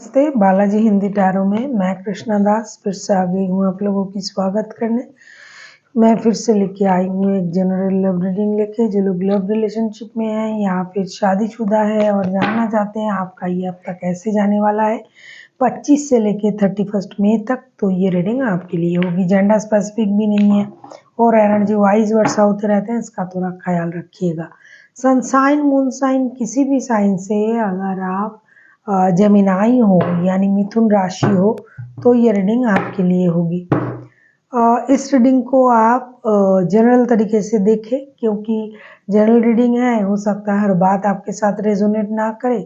नमस्ते, बालाजी हिंदी टैरो में मैं कृष्णा दास फिर से आ गई हूँ आप लोगों की स्वागत करने। मैं फिर से लेके आई हूँ एक जनरल लव रीडिंग लेके। जो लोग लव रिलेशनशिप में हैं या फिर शादीशुदा है और जानना चाहते हैं आपका ये हफ्ता कैसे जाने वाला है 25 से लेके 31 मई तक, तो ये रीडिंग आपके लिए होगी। जेंडर स्पेसिफिक भी नहीं है और एनर्जी वाइज वर्षा होते रहते हैं, इसका थोड़ा ख्याल रखिएगा। सनसाइन मून साइन किसी भी साइन से अगर आप जेमिनाई हो यानी मिथुन राशि हो तो ये रीडिंग आपके लिए होगी। इस रीडिंग को आप जनरल तरीके से देखें, क्योंकि जनरल रीडिंग है, हो सकता है हर बात आपके साथ रेजोनेट ना करे।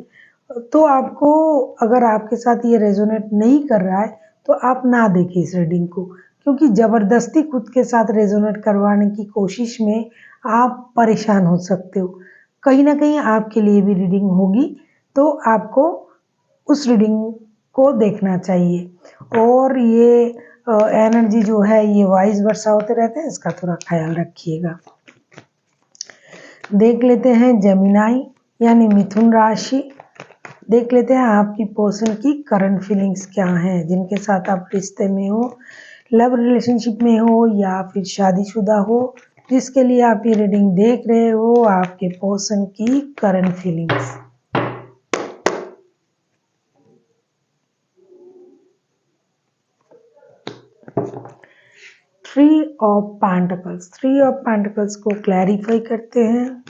तो आपको, अगर आपके साथ ये रेजोनेट नहीं कर रहा है तो आप ना देखें इस रीडिंग को, क्योंकि ज़बरदस्ती खुद के साथ रेजोनेट करवाने की कोशिश में आप परेशान हो सकते हो। कहीं ना कहीं आपके लिए भी रीडिंग होगी, तो आपको उस रीडिंग को देखना चाहिए। और ये एनर्जी जो है ये वाइज वर्षा होते रहते हैं, इसका थोड़ा ख्याल रखिएगा। देख लेते हैं जेमिनाई यानी मिथुन राशि। देख लेते हैं आपकी पर्सन की करंट फीलिंग्स क्या हैं, जिनके साथ आप रिश्ते में हो, लव रिलेशनशिप में हो या फिर शादीशुदा हो, जिसके लिए आप ये रीडिंग देख रहे हो, आपके पर्सन की current feelings. Three of pentacles को क्लैरिफाई करते हैं।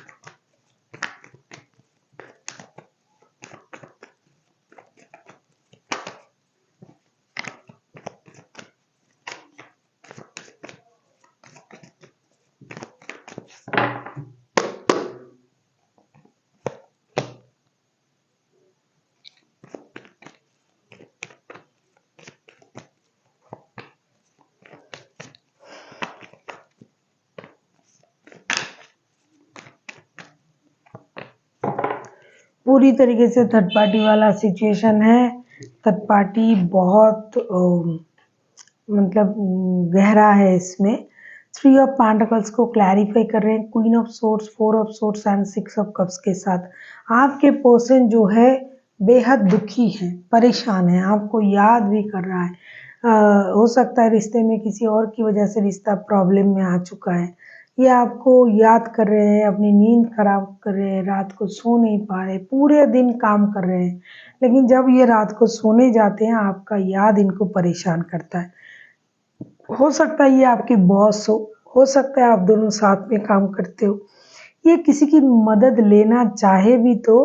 पूरी तरीके से थर्ड पार्टी वाला सिचुएशन है। थर्ड पार्टी बहुत मतलब गहरा है इसमें। थ्री ऑफ पेंटिकल्स को क्लैरिफाई कर रहे हैं queen of swords, four of swords and six of cups के साथ। आपके पर्सन जो है बेहद दुखी है, परेशान है, आपको याद भी कर रहा है। हो सकता है रिश्ते में किसी और की वजह से रिश्ता प्रॉब्लम में आ चुका है। ये आपको याद कर रहे हैं, अपनी नींद खराब कर रहे हैं, रात को सो नहीं पा रहे, पूरे दिन काम कर रहे हैं, लेकिन जब ये रात को सोने जाते हैं आपका याद इनको परेशान करता है। हो सकता है ये आपके बॉस हो सकता है आप दोनों साथ में काम करते हो। ये किसी की मदद लेना चाहे भी तो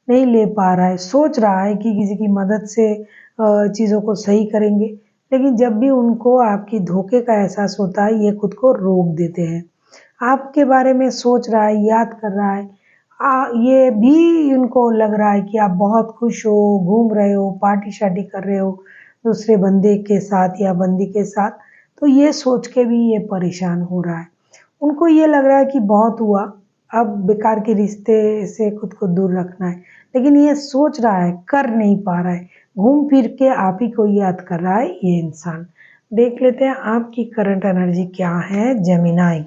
नहीं ले पा रहा है, सोच रहा है कि किसी की मदद से चीज़ों को सही करेंगे, लेकिन जब भी उनको आपकी धोखे का एहसास होता है ये खुद को रोक देते हैं। आपके बारे में सोच रहा है, याद कर रहा है। ये भी उनको लग रहा है कि आप बहुत खुश हो, घूम रहे हो, पार्टी शार्टी कर रहे हो दूसरे बंदे के साथ या बंदी के साथ, तो ये सोच के भी ये परेशान हो रहा है। उनको ये लग रहा है कि बहुत हुआ, अब बेकार के रिश्ते से खुद को दूर रखना है, लेकिन ये सोच रहा है, कर नहीं पा रहा है। घूम फिर के आप ही को याद कर रहा है ये इंसान। देख लेते हैं आपकी करंट एनर्जी क्या है जेमिनाई।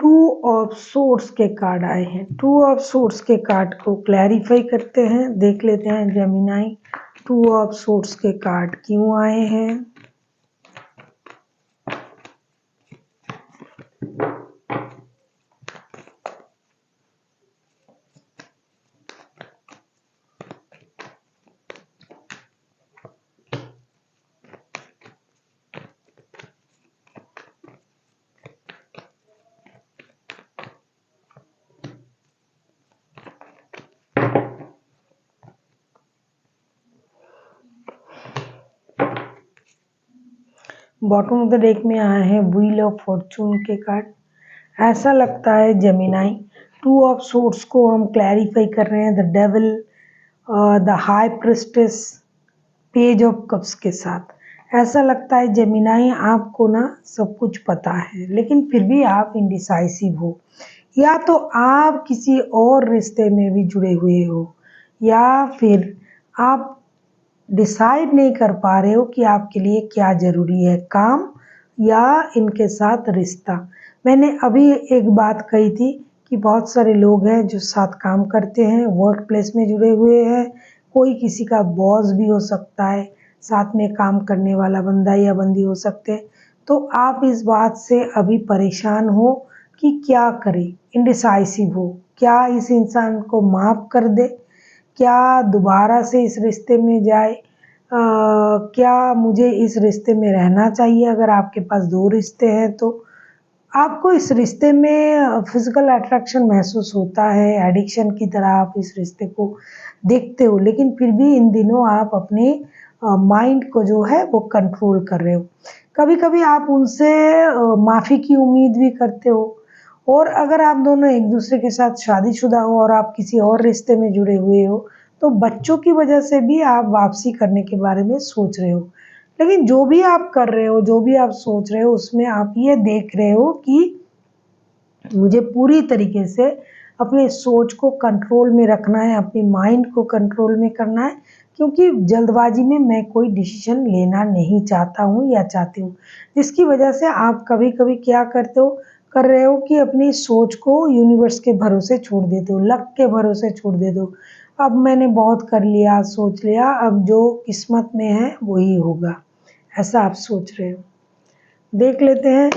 टू ऑफ सोर्ड्स के कार्ड आए हैं। टू ऑफ सोर्ड्स के कार्ड को क्लैरिफाई करते हैं। देख लेते हैं जेमिनाई टू ऑफ सोर्ड्स के कार्ड क्यों आए हैं। बॉटम ऑफ द डेक में आए हैं व्हील ऑफ फॉर्चून के कार्ड। ऐसा लगता है जेमिनाई टू ऑफ सोर्ड्स को हम क्लैरिफाई कर रहे हैं the devil, the high priestess, page of cups के साथ। ऐसा लगता है जेमिनाई आपको ना सब कुछ पता है, लेकिन फिर भी आप इंडिसाइसिव हो। या तो आप किसी और रिश्ते में भी जुड़े हुए हो, या फिर आप डिसाइड नहीं कर पा रहे हो कि आपके लिए क्या ज़रूरी है, काम या इनके साथ रिश्ता। मैंने अभी एक बात कही थी कि बहुत सारे लोग हैं जो साथ काम करते हैं, वर्क प्लेस में जुड़े हुए हैं, कोई किसी का बॉस भी हो सकता है, साथ में काम करने वाला बंदा या बंदी हो सकते हैं। तो आप इस बात से अभी परेशान हो कि क्या करें, इंडिसाइसिव हो, क्या इस इंसान को माफ़ कर दे, क्या दोबारा से इस रिश्ते में जाए, क्या मुझे इस रिश्ते में रहना चाहिए। अगर आपके पास 2 रिश्ते हैं तो आपको इस रिश्ते में फिज़िकल अट्रैक्शन महसूस होता है, एडिक्शन की तरह आप इस रिश्ते को देखते हो, लेकिन फिर भी इन दिनों आप अपने माइंड को जो है वो कंट्रोल कर रहे हो। कभी-कभी आप उनसे माफ़ी की उम्मीद भी करते हो, और अगर आप दोनों एक-दूसरे के साथ शादीशुदा हो और आप किसी और रिश्ते में जुड़े हुए हो, तो बच्चों की वजह से भी आप वापसी करने के बारे में सोच रहे हो। लेकिन जो भी आप कर रहे हो, जो भी आप सोच रहे हो, उसमें आप ये देख रहे हो कि मुझे पूरी तरीके से अपने सोच को कंट्रोल में रखना है, अपने माइंड को कंट्रोल में करना है, क्योंकि जल्दबाजी में मैं कोई डिसीजन लेना नहीं चाहता हूँ या चाहती हूँ। जिसकी वजह से आप कभी-कभी क्या कर रहे हो कि अपनी सोच को यूनिवर्स के भरोसे छोड़ देते हो, लक के भरोसे छोड़ देते हो। अब मैंने बहुत कर लिया, सोच लिया, अब जो किस्मत में है वही होगा, ऐसा आप सोच रहे हो। देख लेते हैं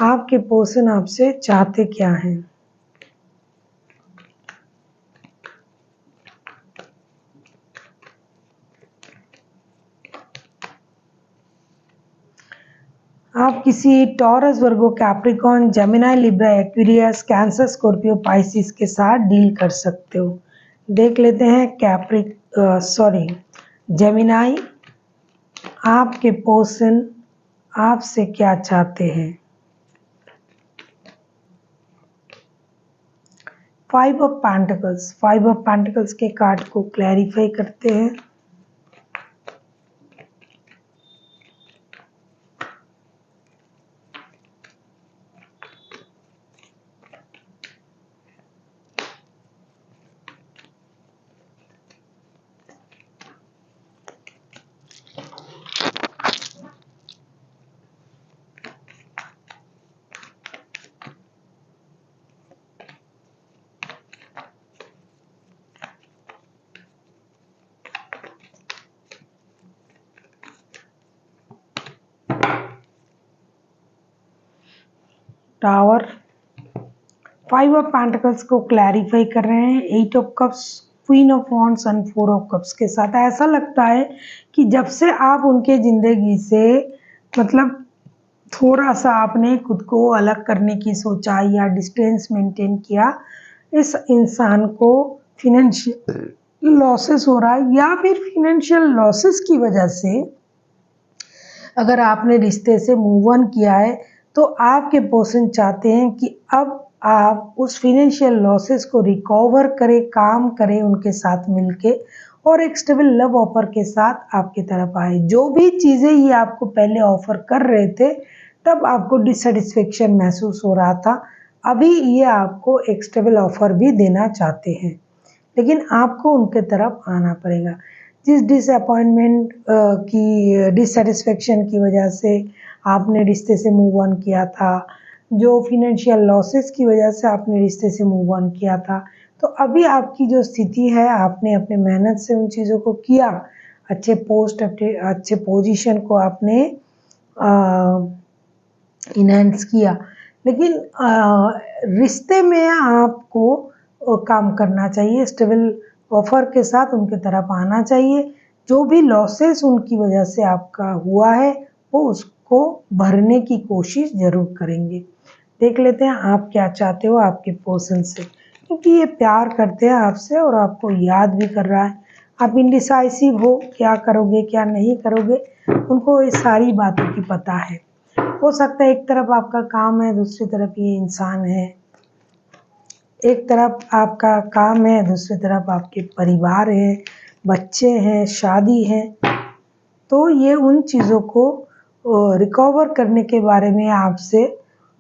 आपके पर्सन आपसे चाहते क्या हैं। आप किसी Taurus, Virgo, Capricorn, Gemini, Libra, Aquarius, Cancer, Scorpio, Pisces के साथ डील कर सकते हो। देख लेते हैं जेमिनी, आपके पर्सन आपसे क्या चाहते हैं। 5 ऑफ पेंटिकल्स के कार्ड को क्लैरिफाई करते हैं। टावर, 5 ऑफ पेंटिकल्स को क्लैरिफाई कर रहे हैं। 8 of cups, queen of wands and 4 of cups के साथ ऐसा लगता है कि जब से आप उनके ज़िंदगी से मतलब थोड़ा-सा आपने खुद को अलग करने की सोचा या डिस्टेंस मेंटेन किया, इस इंसान को फाइनेंशियल लॉसेस हो रहा है, या फिर फाइनेंशियल लॉसेस की वजह से अगर आपने रिश्ते से मूव ऑन किया है, तो आपके पर्सन चाहते हैं कि अब आप उस फाइनेंशियल लॉसेस को रिकवर करें, काम करें उनके साथ मिलके, और एक स्टेबल लव ऑफर के साथ आपकी तरफ आए। जो भी चीज़ें ये आपको पहले ऑफर कर रहे थे, तब आपको डिससैटिस्फैक्शन महसूस हो रहा था। अभी ये आपको एक स्टेबल ऑफर भी देना चाहते हैं, लेकिन आपको उनके तरफ आना पड़ेगा। जिस डिसअपॉइंटमेंट की डिससैटिस्फैक्शन की वजह से आपने रिश्ते से मूव ऑन किया था, जो फाइनेंशियल लॉसेस की वजह से आपने रिश्ते से मूव ऑन किया था, तो अभी आपकी जो स्थिति है, आपने अपने मेहनत से उन चीज़ों को किया, अच्छे पोजीशन को आपने इनहेंस किया, लेकिन रिश्ते में आपको काम करना चाहिए, स्टेबल ऑफर के साथ उनकी तरफ आना चाहिए। जो भी लॉसेस उनकी वजह से आपका हुआ है, वो उसको भरने की कोशिश ज़रूर करेंगे। देख लेते हैं आप क्या चाहते हो आपके पर्सन से, क्योंकि ये प्यार करते हैं आपसे और आपको याद भी कर रहा है। आप इंडिसाइसिव हो, क्या करोगे क्या नहीं करोगे, उनको ये सारी बातों की पता है। हो सकता है एक तरफ आपका काम है, दूसरी तरफ ये इंसान है। एक तरफ आपका काम है, दूसरी तरफ आपके परिवार है, बच्चे हैं, शादी है। तो ये उन चीज़ों को रिकवर करने के बारे में आपसे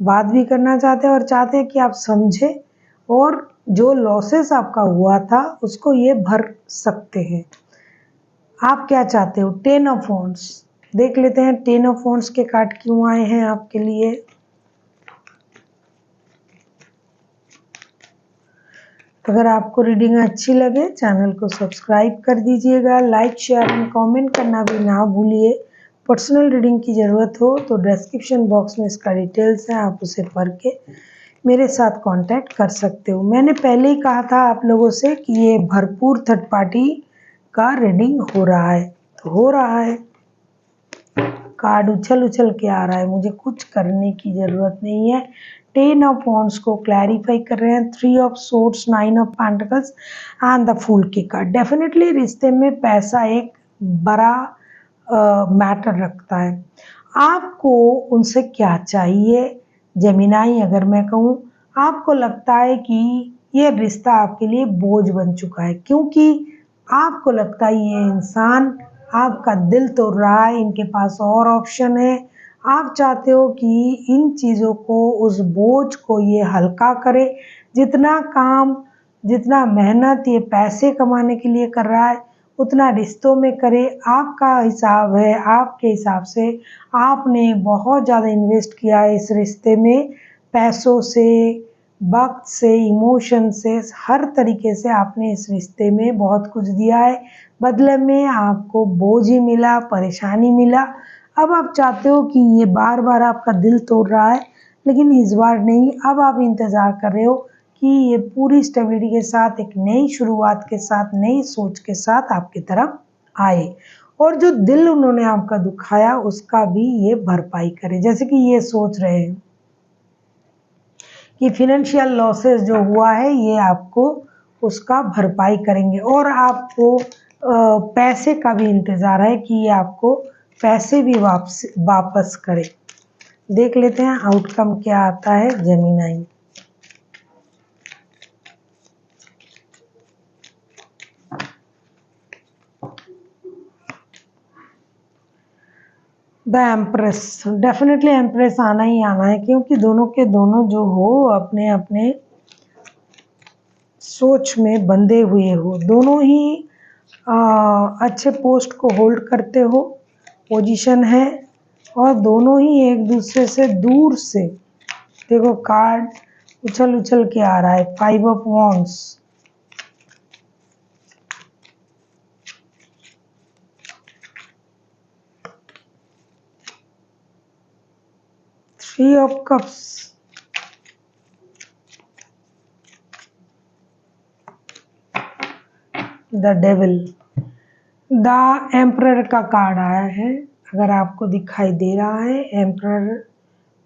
बात भी करना चाहते हैं, और चाहते हैं कि आप समझें और जो लॉसेस आपका हुआ था उसको ये भर सकते हैं। आप क्या चाहते हो? 10 ऑफ वॉन्ड्स देख लेते हैं 10 ऑफ वॉन्ड्स के कार्ड क्यों आए हैं आपके लिए। अगर आपको रीडिंग अच्छी लगे चैनल को सब्सक्राइब कर दीजिएगा, लाइक शेयर एंड कमेंट करना भी ना भूलिए। पर्सनल रीडिंग की ज़रूरत हो तो डिस्क्रिप्शन बॉक्स में इसका डिटेल्स है, आप उसे पढ़ के मेरे साथ कांटेक्ट कर सकते हो। मैंने पहले ही कहा था आप लोगों से कि ये भरपूर थर्ड पार्टी का रीडिंग हो रहा है, तो हो रहा है। कार्ड उछल उछल के आ रहा है, मुझे कुछ करने की ज़रूरत नहीं है। 10 ऑफ वॉन्ड्स को क्लैरिफाई कर रहे हैं, 3 of swords, 9 of pentacles and the fool की कार्ड। डेफिनेटली रिश्ते में पैसा एक बड़ा मैटर रखता है। आपको उनसे क्या चाहिए? जेमिनाई, अगर मैं कहूँ आपको लगता है कि ये रिश्ता आपके लिए बोझ बन चुका है, क्योंकि आपको लगता है ये इंसान आपका दिल तोड़ रहा है, इनके पास और ऑप्शन है। आप चाहते हो कि इन चीज़ों को, उस बोझ को ये हल्का करे। जितना काम, जितना मेहनत ये पैसे कमाने के लिए कर रहा है उतना रिश्तों में करे। आपका हिसाब है, आपके हिसाब से आपने बहुत ज़्यादा इन्वेस्ट किया है इस रिश्ते में, पैसों से, वक्त से, इमोशन से, हर तरीके से आपने इस रिश्ते में बहुत कुछ दिया है। बदले में आपको बोझ ही मिला, परेशानी मिला। अब आप चाहते हो कि ये बार बार आपका दिल तोड़ रहा है, लेकिन इस बार नहीं। अब आप इंतज़ार कर रहे हो कि ये पूरी स्टेबिलिटी के साथ, एक नई शुरुआत के साथ, नई सोच के साथ आपकी तरफ आए, और जो दिल उन्होंने आपका दुखाया उसका भी ये भरपाई करे। जैसे कि ये सोच रहे हैं कि फिनेंशियल लॉसेस जो हुआ है ये आपको उसका भरपाई करेंगे, और आपको पैसे का भी इंतज़ार है कि ये आपको पैसे भी वापस करे। देख लेते हैं आउटकम क्या आता है Gemini. The empress, definitely empress आना ही आना है, क्योंकि दोनों के दोनों जो हो अपने अपने सोच में बंधे हुए हो, दोनों ही अच्छे पोस्ट को होल्ड करते हो, पोजीशन है, और दोनों ही एक दूसरे से दूर से। देखो कार्ड उछल उछल के आ रहा है, 5 of wands, three of cups, the devil, the emperor का कार्ड आया है। अगर आपको दिखाई दे रहा है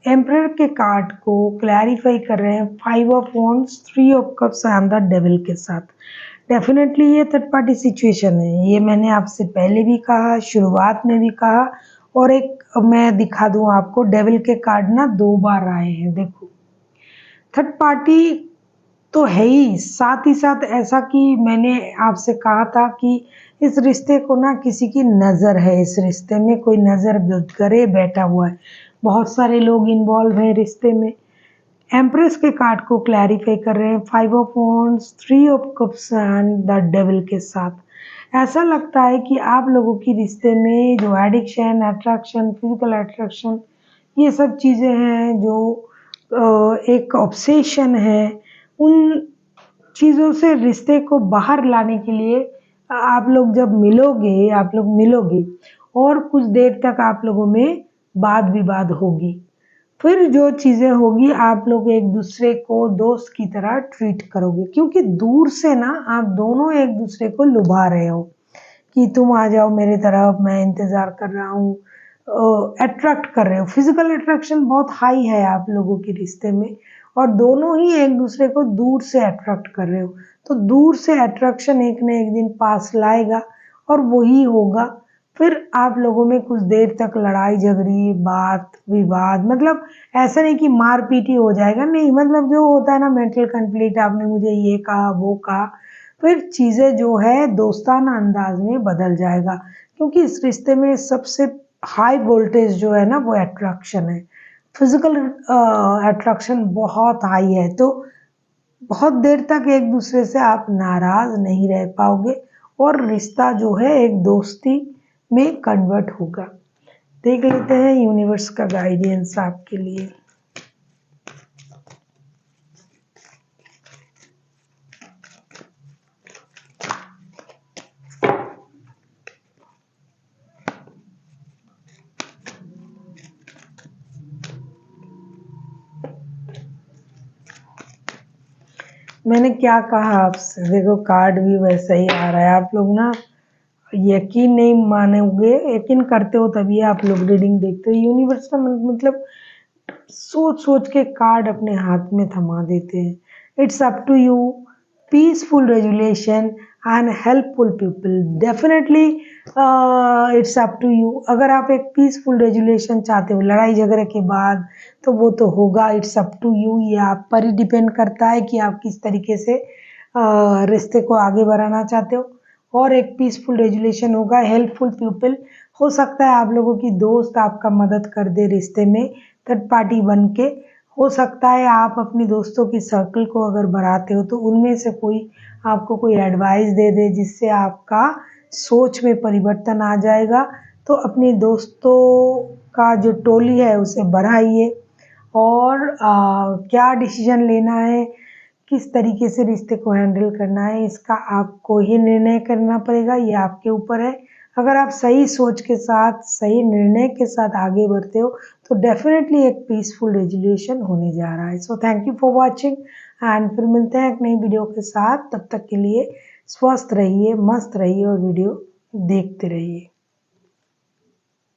एम्परर के कार्ड को क्लैरिफाई कर रहे हैं 5 of wands, 3 of cups and the devil के साथ। डेफिनेटली ये थर्ड पार्टी सिचुएशन है, ये मैंने आपसे पहले भी कहा, शुरुआत में भी कहा, और एक मैं दिखा दूं आपको, डेविल के कार्ड ना 2 बार आए हैं। देखो थर्ड पार्टी तो है ही साथ ऐसा कि मैंने आपसे कहा था कि इस रिश्ते को ना किसी की नज़र है, इस रिश्ते में कोई नज़र करे बैठा हुआ है, बहुत सारे लोग इन्वॉल्व हैं रिश्ते में। एम्प्रेस के कार्ड को क्लैरिफाई कर रहे हैं 5 of wands, 3 of cups and the devil के साथ। ऐसा लगता है कि आप लोगों की रिश्ते में जो एडिक्शन, अट्रैक्शन, फिजिकल अट्रैक्शन, ये सब चीज़ें हैं, जो एक ऑब्सेशन है, उन चीज़ों से रिश्ते को बाहर लाने के लिए आप लोग जब मिलोगे, आप लोग मिलोगे और कुछ देर तक आप लोगों में वाद विवाद होगी। फिर जो चीज़ें होगी आप लोग एक दूसरे को दोस्त की तरह ट्रीट करोगे, क्योंकि दूर से ना आप दोनों एक दूसरे को लुभा रहे हो कि तुम आ जाओ मेरे तरफ, मैं इंतज़ार कर रहा हूँ। अट्रैक्ट कर रहे हो, फिजिकल अट्रैक्शन बहुत हाई है आप लोगों के रिश्ते में, और दोनों ही एक दूसरे को दूर से अट्रैक्ट कर रहे हो। तो दूर से अट्रैक्शन एक न एक दिन पास लाएगा और वही होगा। फिर आप लोगों में कुछ देर तक लड़ाई झगड़ी, बात विवाद, मतलब ऐसा नहीं कि मार पीट ही हो जाएगा, नहीं, मतलब जो होता है ना मेंटल कॉन्फ्लिक्ट, आपने मुझे ये कहा वो कहा, फिर चीज़ें जो है दोस्ताना अंदाज में बदल जाएगा, क्योंकि इस रिश्ते में सबसे हाई वोल्टेज जो है ना वो अट्रैक्शन है, फिजिकल अट्रैक्शन बहुत हाई है। तो बहुत देर तक एक दूसरे से आप नाराज नहीं रह पाओगे और रिश्ता जो है एक दोस्ती में कन्वर्ट होगा। देख लेते हैं यूनिवर्स का गाइडेंस आपके लिए। मैंने क्या कहा आपसे, देखो कार्ड भी वैसा ही आ रहा है। आप लोग ना यकीन नहीं मानोगे, यकीन करते हो तभी आप लोग रीडिंग देखते हो। यूनिवर्स का मतलब सोच सोच के कार्ड अपने हाथ में थमा देते हैं। It's up to you, peaceful resolution and helpful people, definitely it's up to you. अगर आप एक पीसफुल रेजुलेशन चाहते हो लड़ाई झगड़े के बाद, तो वो तो होगा। इट्स अप टू यू, ये आप पर ही डिपेंड करता है कि आप किस तरीके से रिश्ते को आगे बढ़ाना चाहते हो। और एक पीसफुल रेजुलेशन होगा, हेल्पफुल पीपल। हो सकता है आप लोगों की दोस्त आपका मदद कर दे रिश्ते में, थर्ड पार्टी बन के। हो सकता है आप अपनी दोस्तों की सर्कल को अगर बढ़ाते हो तो उनमें से कोई आपको कोई एडवाइस दे दे जिससे आपका सोच में परिवर्तन आ जाएगा। तो अपनी दोस्तों का जो टोली है उसे बढ़ाइए और क्या डिसीजन लेना है, किस तरीके से रिश्ते को हैंडल करना है, इसका आपको ही निर्णय करना पड़ेगा। ये आपके ऊपर है। अगर आप सही सोच के साथ, सही निर्णय के साथ आगे बढ़ते हो तो डेफिनेटली एक पीसफुल रेजोल्यूशन होने जा रहा है। So thank you for watching and फिर मिलते हैं एक नई वीडियो के साथ। तब तक के लिए स्वस्थ रहिए, मस्त रहिए और वीडियो देखते रहिए।